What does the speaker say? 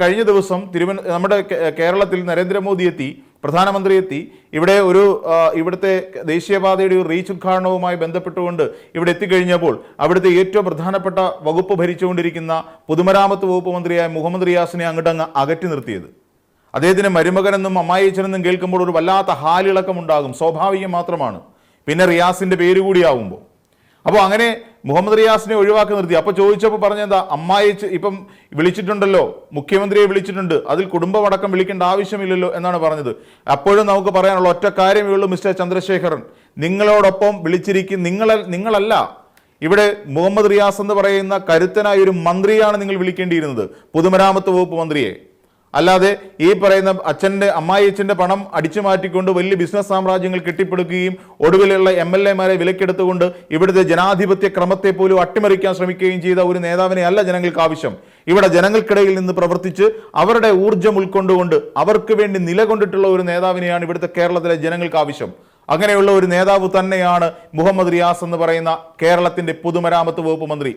കഴിഞ്ഞ ദിവസം നമ്മുടെ കേരളത്തിൽ നരേന്ദ്രമോദി എത്തി, പ്രധാനമന്ത്രി എത്തി. ഇവിടെ ഇവിടുത്തെ ദേശീയപാതയുടെ ഒരു റീച്ച് ഉദ്ഘാടനവുമായി ബന്ധപ്പെട്ടുകൊണ്ട് ഇവിടെ എത്തിക്കഴിഞ്ഞപ്പോൾ അവിടുത്തെ ഏറ്റവും പ്രധാനപ്പെട്ട വകുപ്പ് ഭരിച്ചുകൊണ്ടിരിക്കുന്ന പൊതുമരാമത്ത് വകുപ്പ് മന്ത്രിയായ മുഹമ്മദ് റിയാസിനെ അങ്ങോട്ടങ്ങ് അകറ്റി നിർത്തിയത്. അദ്ദേഹത്തിന് മരുമകനെന്നും അമ്മായിച്ചനെന്നും കേൾക്കുമ്പോൾ ഒരു വല്ലാത്ത ഹാലിളക്കം ഉണ്ടാകും, സ്വാഭാവികം മാത്രമാണ്. പിന്നെ റിയാസിന്റെ പേര് കൂടിയാവുമ്പോൾ അപ്പോൾ അങ്ങനെ മുഹമ്മദ് റിയാസിനെ ഒഴിവാക്കി നിർത്തി. അപ്പോൾ ചോദിച്ചപ്പോൾ പറഞ്ഞെന്താ, അമ്മായിച്ച് ഇപ്പം വിളിച്ചിട്ടുണ്ടല്ലോ, മുഖ്യമന്ത്രിയെ വിളിച്ചിട്ടുണ്ട്, അതിൽ കുടുംബമടക്കം വിളിക്കേണ്ട ആവശ്യമില്ലല്ലോ എന്നാണ് പറഞ്ഞത്. അപ്പോഴും നമുക്ക് പറയാനുള്ള ഒറ്റ കാര്യമേ ഉള്ളൂ, മിസ്റ്റർ ചന്ദ്രശേഖരൻ, നിങ്ങളോടൊപ്പം നിങ്ങളല്ല, ഇവിടെ മുഹമ്മദ് റിയാസ് എന്ന് പറയുന്ന കരുത്തനായ ഒരു മന്ത്രിയാണ് നിങ്ങൾ വിളിക്കേണ്ടിയിരുന്നത്, പൊതുമരാമത്ത് വകുപ്പ് മന്ത്രിയെ. അല്ലാതെ ഈ പറയുന്ന അമ്മായിയച്ഛൻ്റെ പണം അടിച്ചു മാറ്റിക്കൊണ്ട് വലിയ ബിസിനസ് സാമ്രാജ്യങ്ങൾ കെട്ടിപ്പടുക്കുകയും ഒടുവിലുള്ള MLA-മാരെ വിലക്കെടുത്തുകൊണ്ട് ഇവിടുത്തെ ജനാധിപത്യ ക്രമത്തെ പോലും അട്ടിമറിക്കാൻ ശ്രമിക്കുകയും ചെയ്ത ഒരു നേതാവിനെ അല്ല ജനങ്ങൾക്ക് ആവശ്യം. ഇവിടെ ജനങ്ങൾക്കിടയിൽ നിന്ന് പ്രവർത്തിച്ച് അവരുടെ ഊർജ്ജം ഉൾക്കൊണ്ടുകൊണ്ട് അവർക്ക് വേണ്ടി നിലകൊണ്ടിട്ടുള്ള ഒരു നേതാവിനെയാണ് ഇവിടുത്തെ കേരളത്തിലെ ജനങ്ങൾക്ക് ആവശ്യം. അങ്ങനെയുള്ള ഒരു നേതാവ് തന്നെയാണ് മുഹമ്മദ് റിയാസ് എന്ന് പറയുന്ന കേരളത്തിന്റെ പൊതുമരാമത്ത് വകുപ്പ് മന്ത്രി.